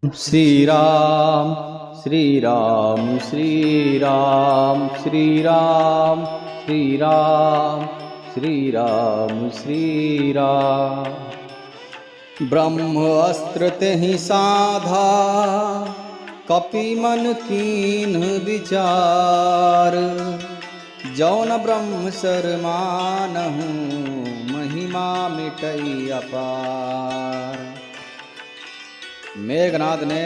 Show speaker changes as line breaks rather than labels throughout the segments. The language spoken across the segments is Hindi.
श्री राम श्री राम श्री राम श्री राम श्री राम श्री राम श्री राम। ब्रह्म अस्त्र तेहि साधा, कपि मन कीन विचार। जौन ब्रह्म सर मानहु, महिमा मिटई अपार। मेघनाद ने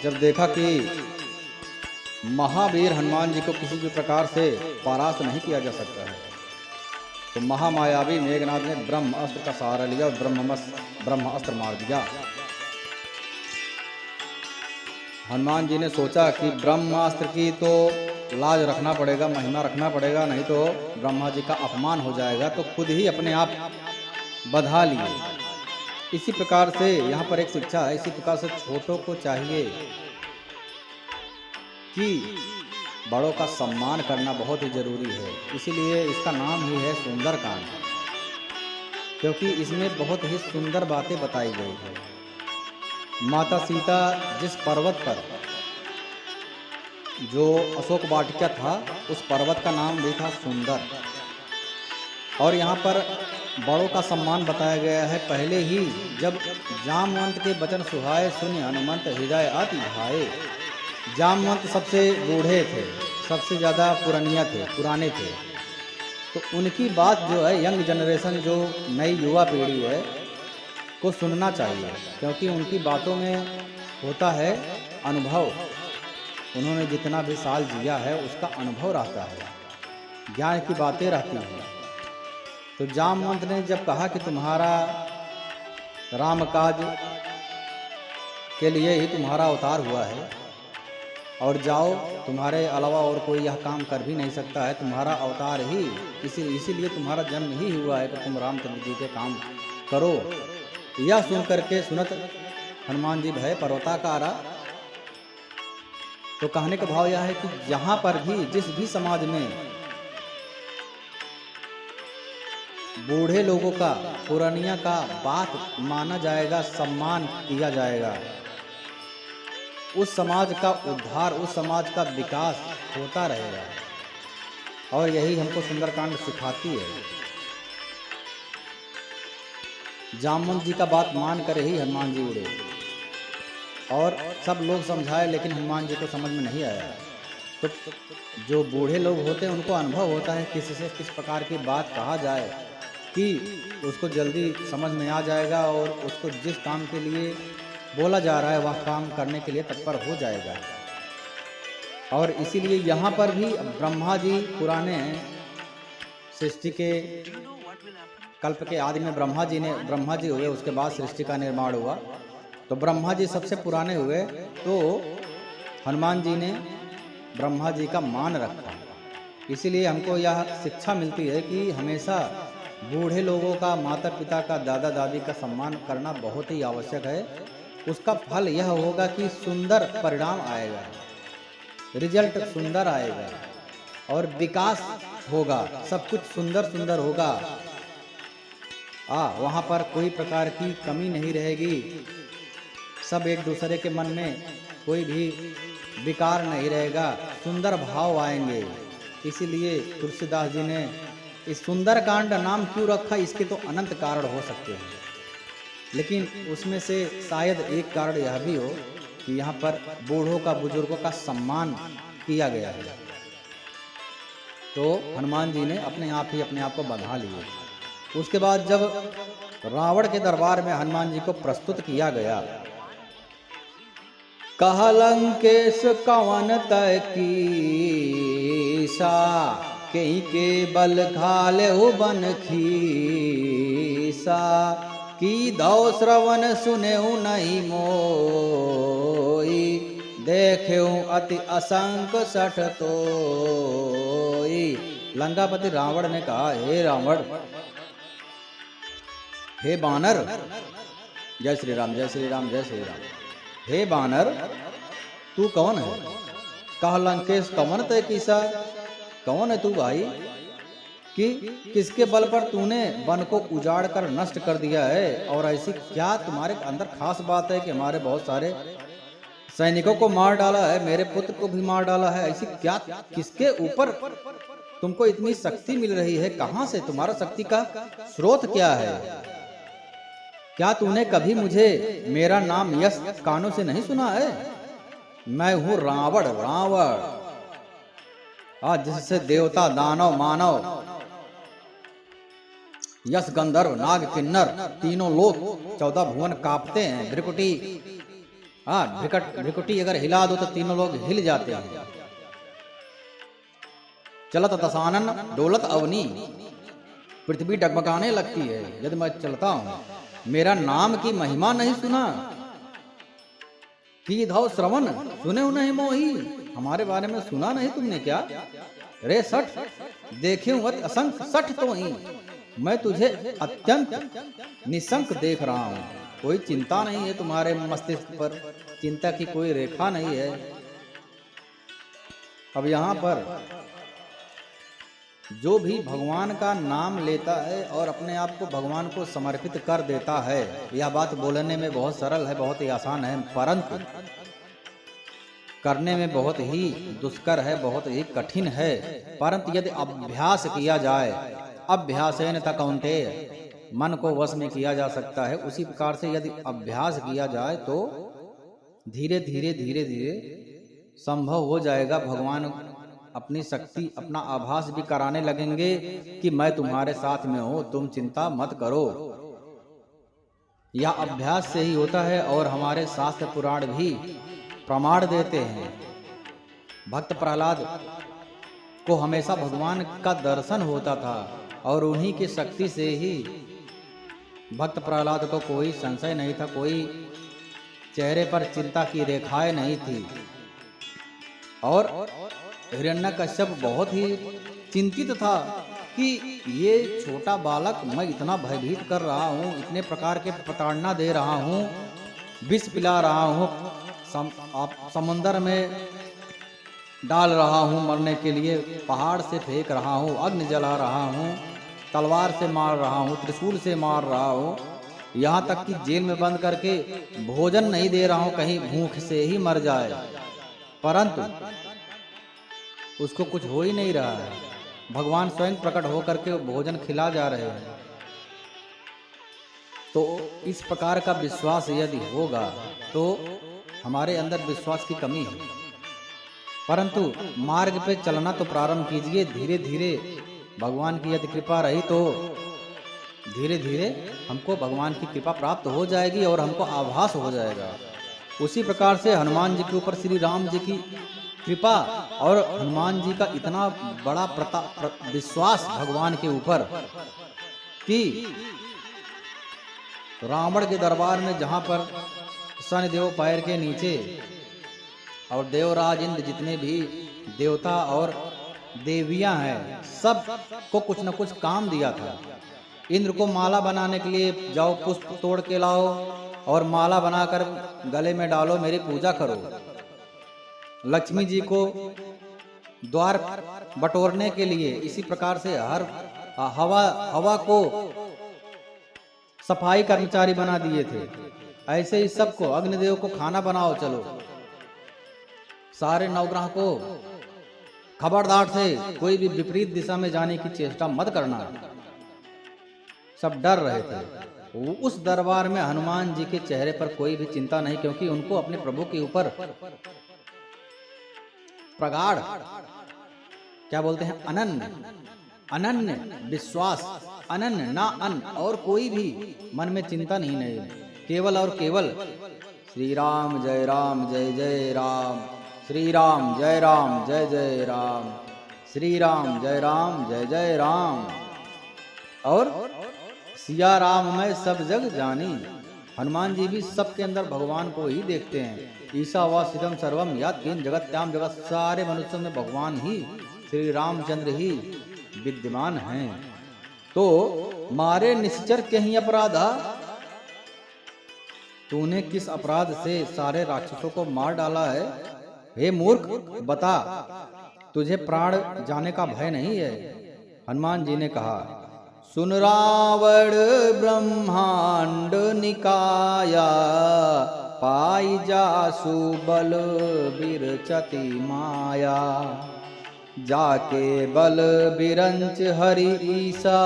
जब देखा कि महावीर हनुमान जी को किसी भी प्रकार से परास्त नहीं किया जा सकता है, तो महामायावी मेघनाद ने ब्रह्म अस्त्र का सहारा लिया और ब्रह्म अस्त्र मार दिया। हनुमान जी ने सोचा कि ब्रह्मास्त्र की तो लाज रखना पड़ेगा, महिमा रखना पड़ेगा, नहीं तो ब्रह्मा जी का अपमान हो जाएगा। तो खुद ही अपने आप बधा लिए। इसी प्रकार से यहाँ पर एक शिक्षा है, इसी प्रकार से छोटों को चाहिए कि बड़ों का सम्मान करना बहुत ही जरूरी है। इसीलिए इसका नाम ही है सुंदरकांड, क्योंकि इसमें बहुत ही सुंदर बातें बताई गई है। माता सीता जिस पर्वत पर, जो अशोक वाटिका था, उस पर्वत का नाम भी था सुंदर। और यहाँ पर बड़ों का सम्मान बताया गया है। पहले ही जब जामवंत के वचन सुहाए, सुनि हनुमंत हृदय अति भाए। जामवंत सबसे बूढ़े थे, सबसे ज़्यादा पुराने थे, तो उनकी बात जो है यंग जनरेशन, जो नई युवा पीढ़ी है, को सुनना चाहिए, क्योंकि उनकी बातों में होता है अनुभव। उन्होंने जितना भी साल जिया है उसका अनुभव रहता है, ज्ञान की बातें रहती हैं। तो जामवंत ने जब कहा कि तुम्हारा राम काज के लिए ही तुम्हारा अवतार हुआ है, और जाओ, तुम्हारे अलावा और कोई यह काम कर भी नहीं सकता है, तुम्हारा अवतार ही इसीलिए तुम्हारा जन्म ही हुआ है कि तुम रामचंद्र जी के काम करो। यह सुन करके सुनत हनुमान जी भय पर्वताकारा। तो कहने का भाव यह है कि जहाँ पर भी, जिस भी समाज में बूढ़े लोगों का, पुरानिया का बात माना जाएगा, सम्मान किया जाएगा, उस समाज का उद्धार, उस समाज का विकास होता रहेगा। और यही हमको सुंदरकांड सिखाती है। जामवंत जी का बात मान कर ही हनुमान जी उड़े, और सब लोग समझाए, लेकिन हनुमान जी को समझ में नहीं आया। तो जो बूढ़े लोग होते हैं उनको अनुभव होता है किसी से किस प्रकार की बात कहा जाए कि उसको जल्दी समझ में आ जाएगा, और उसको जिस काम के लिए बोला जा रहा है वह काम करने के लिए तत्पर हो जाएगा। और इसीलिए यहाँ पर भी ब्रह्मा जी पुराने सृष्टि के कल्प के आदि में ब्रह्मा जी हुए, उसके बाद सृष्टि का निर्माण हुआ। तो ब्रह्मा जी सबसे पुराने हुए, तो हनुमान जी ने ब्रह्मा जी का मान रखा। इसीलिए हमको यह शिक्षा मिलती है कि हमेशा बूढ़े लोगों का, माता पिता का, दादा दादी का सम्मान करना बहुत ही आवश्यक है। उसका फल यह होगा कि सुंदर परिणाम आएगा, रिजल्ट सुंदर आएगा, और विकास होगा, सब कुछ सुंदर सुंदर होगा। वहाँ पर कोई प्रकार की कमी नहीं रहेगी, सब एक दूसरे के मन में कोई भी विकार नहीं रहेगा, सुंदर भाव आएंगे। इसीलिए तुलसीदास जी ने इस सुंदरकांड नाम क्यों रखा, इसके तो अनंत कारण हो सकते हैं, लेकिन उसमें से शायद एक कारण यह भी हो कि यहाँ पर बूढ़ों का, बुजुर्गों का सम्मान किया गया है। तो हनुमान जी ने अपने आप को बंधा लिए। उसके बाद जब रावण के दरबार में हनुमान जी को प्रस्तुत किया गया, कहा लंकेश कवन तय कीसा, कहीं के बल घाले हो बन खीसा। की दौ श्रवण सुने नहीं मोई, देखे अति असंक सठ तोई। लंकापति रावण ने कहा, हे रावण, हे बानर, जय श्री राम जय श्री राम जय श्री राम, हे बानर तू कौन है? कहा लंकेश कवन तय कीसा, कौन है तू भाई, कि किसके बल पर तूने वन को उजाड़ कर नष्ट कर दिया है, और ऐसी क्या तुम्हारे अंदर खास बात है कि हमारे बहुत सारे सैनिकों को मार डाला है, मेरे पुत्र को भी मार डाला है। ऐसी क्या, किसके ऊपर तुमको इतनी शक्ति मिल रही है? कहां से तुम्हारा शक्ति का स्रोत क्या है? क्या तूने कभी मुझे मेरा नाम यश कानों से नहीं सुना है? मैं हूं रावण, रावण, आज जिससे देवता, दानव, मानव, यश, गंधर्व, नाग, किन्नर, तीनों लोग, 14 भुवन कांपते हैं। भ्रिकुटी, भ्रिकुटी अगर हिला दो तो तीनों लोग हिल जाते हैं। चलत दशानन डोलत अवनी, पृथ्वी डगमगाने लगती है यदि मैं चलता हूं। मेरा नाम की महिमा नहीं सुना? की धौ श्रवण सुने नहीं मोही, हमारे बारे में सुना नहीं तुमने क्या? रे सठ देखे असंख्य सठ तो ही, मैं तुझे अत्यंत निशंक देख रहा हूं। कोई चिंता नहीं है तुम्हारे मस्तिष्क पर, चिंता की कोई रेखा नहीं है। अब यहाँ पर जो भी भगवान का नाम लेता है और अपने आप को भगवान को समर्पित कर देता है, यह बात बोलने में बहुत सरल है, बहुत ही आसान है, परंतु करने में बहुत ही दुष्कर है, बहुत ही कठिन है। परंतु यदि अभ्यास किया जाए, अभ्यासेन तक कौन्तेय, मन को वश में किया जा सकता है। उसी प्रकार से यदि अभ्यास किया जाए तो धीरे धीरे धीरे धीरे संभव हो जाएगा। भगवान अपनी शक्ति, अपना आभास भी कराने लगेंगे कि मैं तुम्हारे साथ में हूं, तुम चिंता मत करो। यह अभ्यास से ही होता है और हमारे शास्त्र पुराण भी प्रमाण देते हैं। भक्त प्रहलाद को हमेशा भगवान का दर्शन होता था और उन्हीं की शक्ति से ही भक्त प्रहलाद को कोई संशय नहीं था, कोई चेहरे पर चिंता की रेखाएं नहीं थी। और हिरण्यकश्यप बहुत ही चिंतित था कि ये छोटा बालक, मैं इतना भयभीत कर रहा हूँ, इतने प्रकार के प्रताड़ना दे रहा हूँ, विष पिला रहा हूँ, समुंदर में डाल रहा हूँ मरने के लिए, पहाड़ से फेंक रहा हूँ, अग्नि जला रहा हूँ, तलवार से मार रहा हूँ, त्रिशूल से मार रहा हूँ, यहाँ तक कि जेल में बंद करके भोजन नहीं दे रहा हूँ, कहीं भूख से ही मर जाए, परंतु उसको कुछ हो ही नहीं रहा है। भगवान स्वयं प्रकट होकर के भोजन खिला जा रहे हैं। तो इस प्रकार का विश्वास यदि होगा तो हमारे अंदर विश्वास की कमी है, परंतु मार्ग पे चलना तो प्रारंभ कीजिए। धीरे धीरे भगवान की यदि कृपा रही तो धीरे धीरे हमको भगवान की कृपा प्राप्त हो जाएगी और हमको आभास हो जाएगा। उसी प्रकार से हनुमान जी के ऊपर श्री राम जी की कृपा और हनुमान जी का इतना बड़ा विश्वास भगवान के ऊपर कि रावण के दरबार में जहां पर शनिदेव पैर के नीचे और देवराज इंद्र, जितने भी देवता और देवियां हैं, सब को कुछ न कुछ काम दिया था। इंद्र को माला बनाने के लिए जाओ, पुष्प तोड़ के लाओ और माला बनाकर गले में डालो, मेरी पूजा करो। लक्ष्मी जी को द्वार बटोरने के लिए इसी प्रकार से हर हवा को सफाई कर्मचारी बना दिए थे। ऐसे ही सबको, अग्निदेव को खाना बनाओ, चलो। सारे नवग्रह को खबरदार से कोई भी विपरीत दिशा में जाने की चेष्टा मत करना। सब डर रहे थे। उस दरबार में हनुमान जी के चेहरे पर कोई भी चिंता नहीं, क्योंकि उनको अपने प्रभु के ऊपर प्रगाढ़, क्या बोलते हैं, अनन्य विश्वास, अनन्य ना अन और कोई भी मन में चिंता नहीं, केवल और केवल श्री राम जय राम जय जय राम, श्री राम जय राम जय जय राम, श्री राम जय राम जय जय राम। और सिया राम मैं सब जग जानी। हनुमान जी भी सबके अंदर भगवान को ही देखते हैं। ईसा व सिदम सर्वम यात किन जगत्याम जगत, सारे मनुष्यों में भगवान ही, श्री रामचंद्र ही विद्यमान हैं। तो मारे निश्चर के ही अपराधा, तूने किस अपराध से सारे राक्षसों को मार डाला है? हे मूर्ख, बता, तुझे प्राण जाने का भय नहीं है? हनुमान जी ने कहा, सुन रावण ब्रह्मांड निकाया, पाई जासु बल बिरचति माया, जाके बल बिरंच हरि ईसा,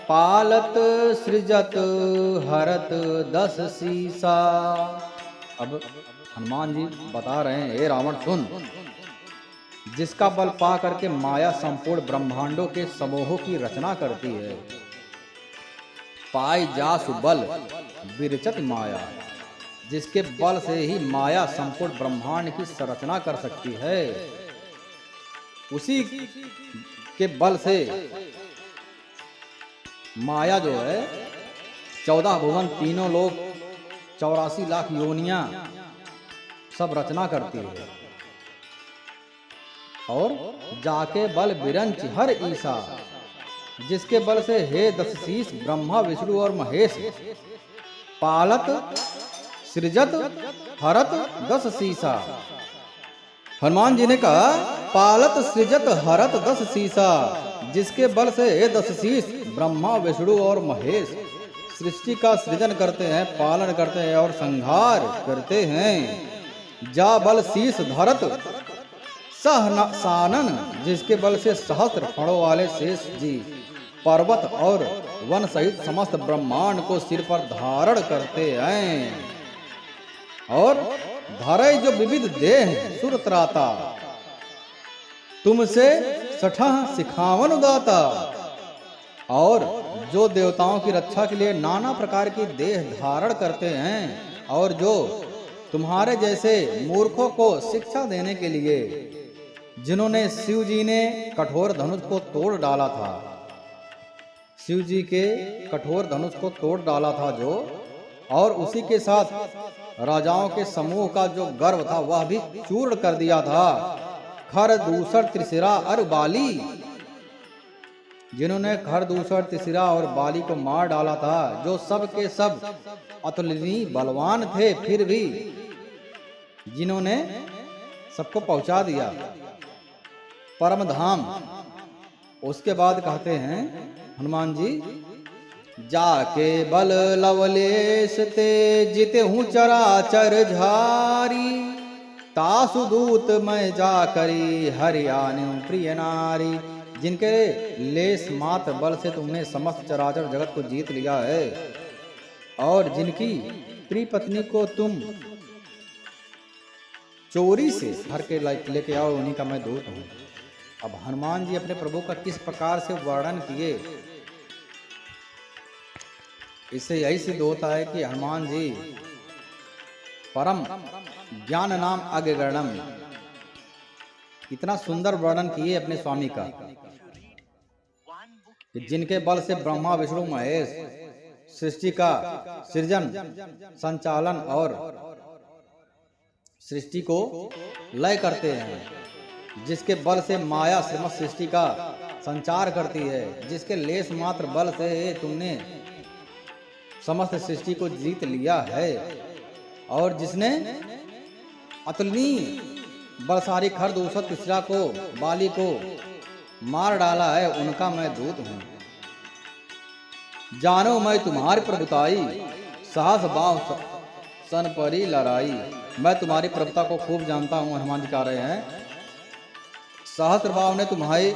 पालत सृजत हरत 10 सीसा। अब हनुमान जी बता रहे हैं, हे रावण सुन, जिसका बल पा करके माया संपूर्ण ब्रह्मांडों के समूहों की रचना करती है। पाई जासु बल विरचत माया, जिसके बल से ही माया संपूर्ण ब्रह्मांड की संरचना कर सकती है, उसी के बल से माया जो है 14 भुवन, तीनों लोग, 84 लाख योनियां सब रचना करती है। और जाके बल बिरंच हर ईसा, जिसके बल से हे 10 शीस ब्रह्मा विष्णु और महेश, पालत सृजत हरत 10 सीसा। हनुमान जी ने कहा पालत सृजत हरत 10 सीसा, जिसके बल से हे 10 शीस ब्रह्मा विष्णु और महेश सृष्टि का सृजन करते हैं, पालन करते हैं और संहार करते हैं। जा बल शीस धरत सानन, जिसके बल से सहस्त्र फणों वाले शेष जी पर्वत और वन सहित समस्त ब्रह्मांड को सिर पर धारण करते हैं। और धरे जो विविध देह सुर त्राता, तुमसे सठह सिखावन दाता। और जो देवताओं की रक्षा के लिए नाना प्रकार की देह धारण करते हैं, और जो तुम्हारे जैसे मूर्खों को शिक्षा देने के लिए, जिन्होंने शिव जी ने कठोर धनुष को तोड़ डाला था, शिव जी के कठोर धनुष को तोड़ डाला था जो, और उसी के साथ राजाओं के समूह का जो गर्व था वह भी चूर्ण कर दिया था। खर दूसर त्रिशिरा और बाली, जिन्होंने खर दूसर त्रिशिरा और बाली को मार डाला था, जो सब के सब अतुलनीय बलवान थे, फिर भी जिन्होंने सबको पहुंचा दिया परम धाम। उसके बाद कहते हैं हनुमान जी, जाके बल लवलेश ते जिते हूँ चराचर झारी, तासु दूत मैं जा करी हरियाणु प्रिय नारी। जिनके लेस मात्र बल से तुमने समस्त चराचर जगत को जीत लिया है, और जिनकी प्रिय पत्नी को तुम चोरी से हर के लेके आओ, उन्हीं का मैं दूत हूँ। अब हनुमान जी अपने प्रभु का किस प्रकार से वर्णन किए, इससे यही सिद्ध होता है कि हनुमान जी परम ज्ञान नाम अग्रगण्यम, इतना सुंदर वर्णन किए अपने स्वामी का, कि जिनके बल से ब्रह्मा विष्णु महेश सृष्टि का सृजन, संचालन और सृष्टि को लय करते हैं, जिसके बल से माया समस्त सृष्टि का संचार करती है, जिसके लेस मात्र बल से तुमने समस्त सृष्टि को जीत लिया है, और जिसने अतुलनीय बलशाली खर दूसर तीसरा को बाली को मार डाला है, उनका मैं दूत हूँ। जानो मैं तुम्हारी प्रभुताई, साहस भाव सन परी लड़ाई। मैं तुम्हारी प्रभुता को खूब जानता हूँ। हनुमान जी कह रहे हैं, सहस्त्र भाव ने तुम्हारी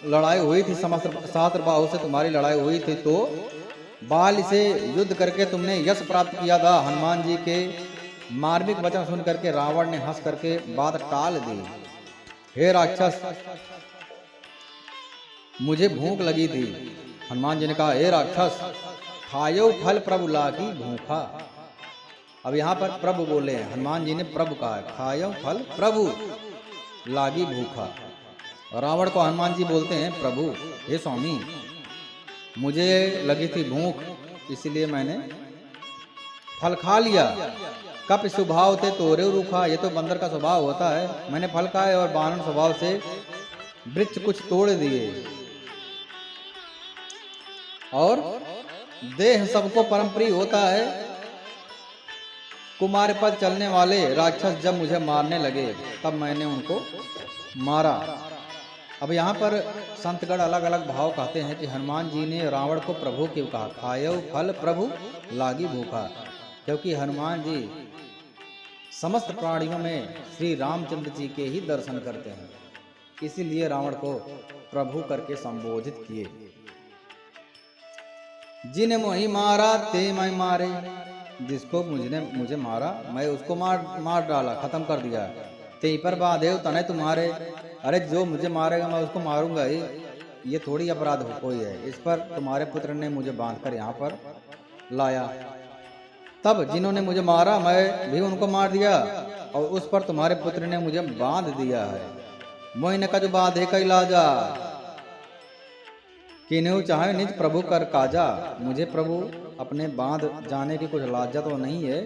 लड़ाई हुई थी, समस्त सहस्त्र भाव से तुम्हारी लड़ाई हुई थी, तो बाल से युद्ध करके तुमने यश प्राप्त किया था। हनुमान जी के मार्मिक वचन सुन करके रावण ने हंस करके बात टाल दी। हे राक्षस, मुझे भूख लगी थी। हनुमान जी ने कहा, हे राक्षस, खायो फल प्रभु लागी भूखा। अब यहाँ पर प्रभु बोले हैं, हनुमान जी ने प्रभु कहा, खायो फल प्रभु लागी भूखा। रावण को हनुमान जी बोलते हैं, प्रभु हे स्वामी, मुझे लगी थी भूख, इसलिए मैंने फल खा लिया। कप स्वभाव थे तोरे रूखा, ये तो बंदर का स्वभाव होता है। मैंने फल खाए और बानर स्वभाव से वृक्ष कुछ तोड़ दिए। और देह सबको परम प्रिय होता है। कुमार पर चलने वाले राक्षस जब मुझे मारने लगे, तब मैंने उनको मारा। अब यहाँ पर संतगण अलग अलग भाव कहते हैं कि हनुमान जी ने रावण को प्रभु क्यों कहा, खायो फल प्रभु लागी भूखा। क्योंकि हनुमान जी समस्त प्राणियों में श्री रामचंद्र जी के ही दर्शन करते हैं, इसीलिए रावण को प्रभु करके संबोधित किए। जिन्हें मोहि मारा ते मैं मारे, जिसको मुझे मारा मैं उसको मार डाला, खत्म कर दिया। ते पर बाधेव तने तुम्हारे, अरे जो मुझे मारेगा मैं उसको मारूंगा ही, ये थोड़ी अपराध हो कोई है। इस पर तुम्हारे पुत्र ने मुझे बांधकर यहाँ पर लाया, तब जिन्होंने मुझे मारा मैं भी उनको मार दिया, और उस पर तुम्हारे पुत्र ने मुझे बांध दिया है। मोहिन का जो बाधे का इलाजा, किन्हें चाहे निज प्रभु कर काजा। मुझे प्रभु अपने बांध जाने की कुछ लाजा तो नहीं है,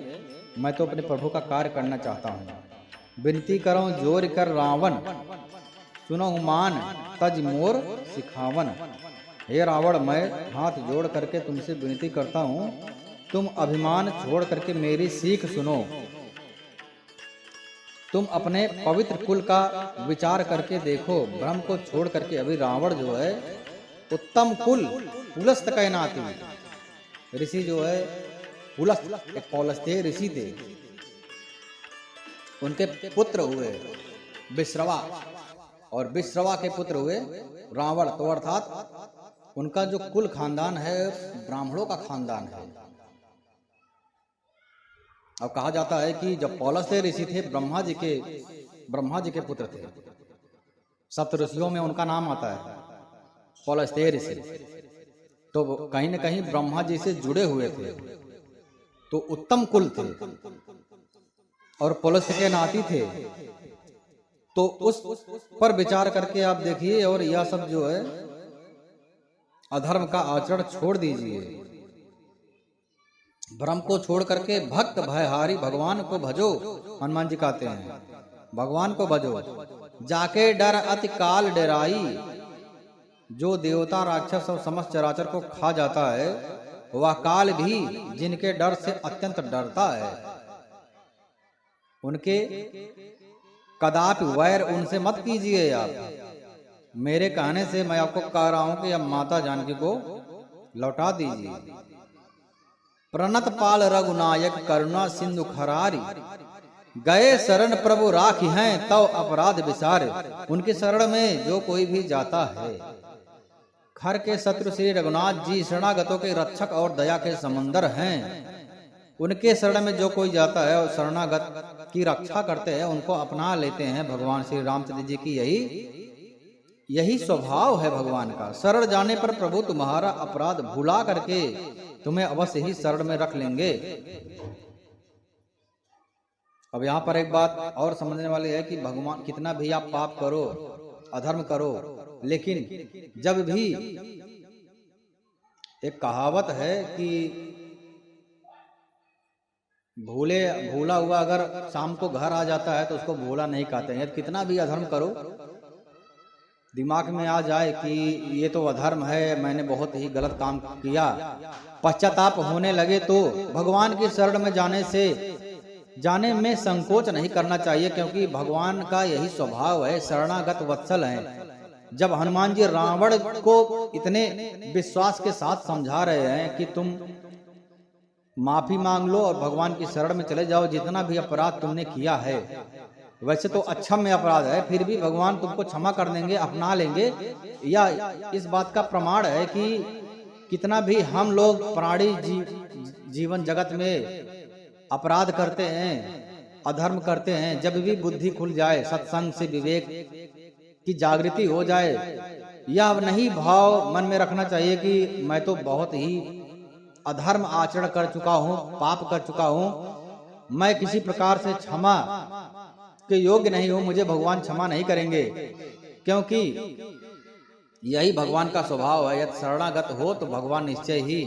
मैं तो अपने प्रभु का कार्य करना चाहता हूँ। विनती करो जोर कर रावण, सुनो मान तज मोर सिखावन। हे रावण, मैं हाथ जोड़ करके तुमसे विनती करता हूँ, तुम अभिमान छोड़ करके मेरी सीख सुनो। तुम अपने पवित्र कुल का विचार करके देखो। ब्रह्म को छोड़ करके अभी रावण जो है उत्तम कुल पुलस्त कहनाती ऋषि जो है, पुलस्त एक पौलस्त्य ऋषि थे, उनके पुत्र हुए विश्रवा, और विश्रवा के पुत्र हुए रावण। तो अर्थात उनका जो कुल खानदान है ब्राह्मणों का खानदान है। अब कहा जाता है कि जब पौलस्त्य ऋषि थे ब्रह्मा जी के पुत्र थे, सप्त ऋषियों में उनका नाम आता है पौलस्त्य ऋषि, तो कहीं न कहीं ब्रह्मा जी से जुड़े हुए थे, तो उत्तम कुल थे और पौलस्त्य के नाती थे। तो उस पर विचार करके आप देखिए, और यह सब जो है अधर्म का आचरण छोड़ दीजिए। भ्रम को छोड़ करके भक्त भयहारी भगवान को भजो। हनुमान जी कहते हैं भगवान को भजो। जाके डर अति काल डराई, जो देवता राक्षस और समस्त चराचर को खा जाता है, वह काल भी जिनके डर से अत्यंत डरता है। उनके कदापि वैर उनसे मत कीजिए आप। मेरे कहने से मैं आपको कह रहा हूं कि अब माता जानकी को लौटा दीजिए। प्रणत पाल रघुनायक करुणा सिंधु खरारी, गए शरण प्रभु राखी हैं तव अपराध विसारे। उनके शरण में जो कोई भी जाता है, खर के शत्रु श्री रघुनाथ जी शरणागतों के रक्षक और दया के समंदर हैं। उनके शरण में जो कोई जाता है और शरणागत की रक्षा करते हैं, उनको अपना लेते हैं। भगवान श्री रामचंद्र जी की यही स्वभाव है भगवान का। शरण जाने पर प्रभु तुम्हारा अपराध भुला करके तुम्हें अवश्य ही शरण में रख लेंगे। अब यहाँ पर एक बात और समझने वाली है कि भगवान कितना भी आप पाप करो, अधर्म करो, लेकिन जब भी एक कहावत है कि भूला हुआ अगर शाम को घर आ जाता है तो उसको भूला नहीं कहते हैं। कितना भी अधर्म करो, दिमाग में आ जाए कि ये तो अधर्म है, मैंने बहुत ही गलत काम किया, पश्चाताप होने लगे, तो भगवान की शरण में जाने में संकोच नहीं करना चाहिए, क्योंकि भगवान का यही स्वभाव है, शरणागत वत्सल है। जब हनुमान जी रावण को इतने विश्वास के साथ समझा रहे हैं कि तुम माफी मांग लो और भगवान की शरण में चले जाओ, जितना भी अपराध तुमने किया है, वैसे तो अच्छा में अपराध है, फिर भी भगवान तुमको क्षमा कर देंगे, अपना लेंगे। या इस बात का प्रमाण है कि कितना भी हम लोग प्राणी जीवन जगत में अपराध करते हैं, अधर्म करते हैं, जब भी बुद्धि खुल जाए, सत्संग से विवेक की जागृति हो जाए, या नहीं भाव मन में रखना चाहिए कि मैं तो बहुत ही अधर्म आचरण कर चुका हूँ, पाप कर चुका हूँ, मैं किसी प्रकार से क्षमा के योग्य नहीं हूँ, मुझे भगवान क्षमा नहीं करेंगे, क्योंकि यही भगवान का स्वभाव है। यदि शरणागत हो तो भगवान निश्चय ही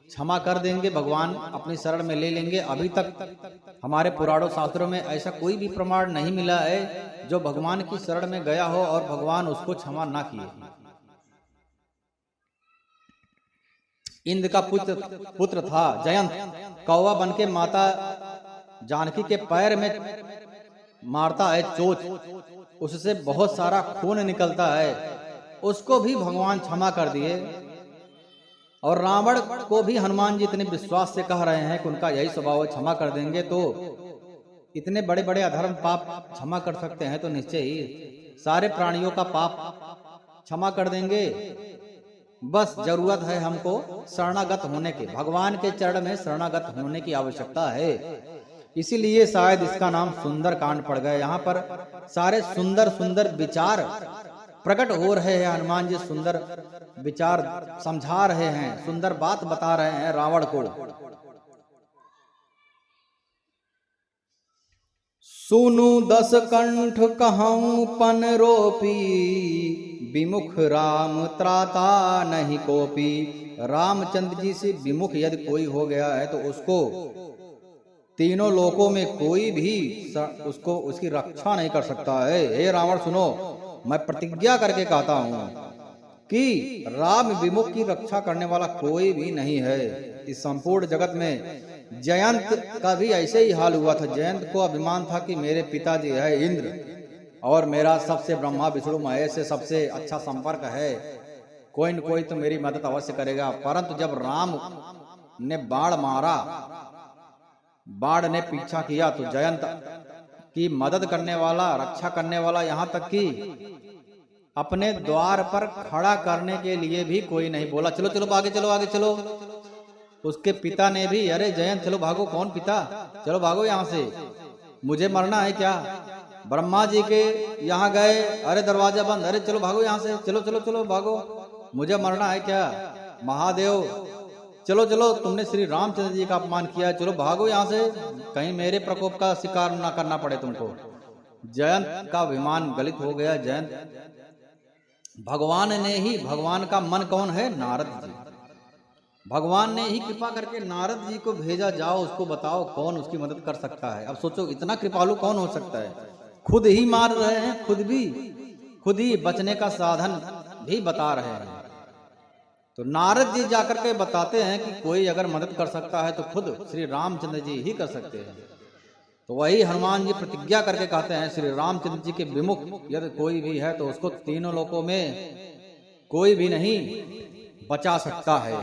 क्षमा कर देंगे, भगवान अपनी शरण में ले लेंगे। अभी तक हमारे पुराणों शास्त्रों में ऐसा कोई भी प्रमाण नहीं मिला है जो भगवान की शरण में गया हो और भगवान उसको क्षमा ना किए। इंद्र का पुत्र था जयंत, कौवा बन के माता जानकी के पैर में मारता है चोट, उससे बहुत सारा खून निकलता है, उसको भी भगवान क्षमा कर दिए। और रावण को भी हनुमान जी इतने विश्वास से कह रहे हैं कि उनका यही स्वभाव है, क्षमा कर देंगे तो इतने बड़े बड़े अधर्म पाप क्षमा कर सकते हैं, तो निश्चय ही सारे प्राणियों का पाप क्षमा कर देंगे। बस जरूरत है हमको शरणागत होने की, भगवान के चरण में शरणागत होने की आवश्यकता है। इसीलिए शायद इसका नाम सुंदर कांड पड़ गया। यहाँ पर सारे सुंदर सुंदर विचार प्रकट हो रहे हैं। हनुमान जी सुंदर विचार समझा रहे हैं, सुंदर बात बता रहे हैं रावण को। सुनु दस कंठ कहूं पन रोपी, विमुख राम त्राता नहीं कोपी। रामचंद्र जी से विमुख यदि कोई हो गया है तो उसको तीनों लोकों में कोई भी उसको उसकी रक्षा नहीं कर सकता है। हे रावण सुनो, मैं प्रतिज्ञा करके कहता हूं कि राम विमुख की रक्षा करने वाला कोई भी नहीं है इस संपूर्ण जगत में। जयंत का भी ऐसे ही हाल हुआ था। जयंत को अभिमान था कि मेरे पिताजी है इंद्र और मेरा सबसे ब्रह्मा विष्णु महेश से सबसे अच्छा संपर्क है, कोई न कोई तो मेरी मदद अवश्य करेगा। परंतु जब राम ने बाण मारा, बाण ने पीछा किया, तो जयंत की मदद करने वाला, रक्षा करने वाला, यहाँ तक कि अपने द्वार पर खड़ा करने के लिए भी कोई नहीं बोला। चलो चलो आगे चलो, आगे चलो। उसके पिता ने भी, अरे जयंत चलो भागो। कौन पिता? चलो भागो यहाँ से, मुझे मरना है क्या? ब्रह्मा जी के यहाँ गए, अरे दरवाजा बंद, अरे चलो भागो यहाँ से, चलो चलो चलो भागो, मुझे मरना है क्या? महादेव चलो चलो, तुमने श्री रामचंद्र जी का अपमान किया, चलो भागो यहाँ से, कहीं मेरे प्रकोप का शिकार ना करना पड़े तुमको। जयंत का विमान गलित हो गया। जयंत भगवान ने ही, भगवान का मन कौन है? नारद जी। भगवान ने ही कृपा करके नारद जी को भेजा, जाओ उसको बताओ कौन उसकी मदद कर सकता है। अब सोचो इतना कृपालु कौन हो सकता है? खुद ही मार रहे हैं, खुद ही बचने का साधन भी बता रहे हैं। तो नारद जी जाकर के बताते हैं कि कोई अगर मदद कर सकता है तो खुद श्री रामचंद्र जी ही कर सकते हैं। तो वही हनुमान जी प्रतिज्ञा करके कहते हैं, श्री रामचंद्र जी के विमुख यदि कोई भी है तो उसको तीनों लोकों में कोई भी नहीं बचा सकता है।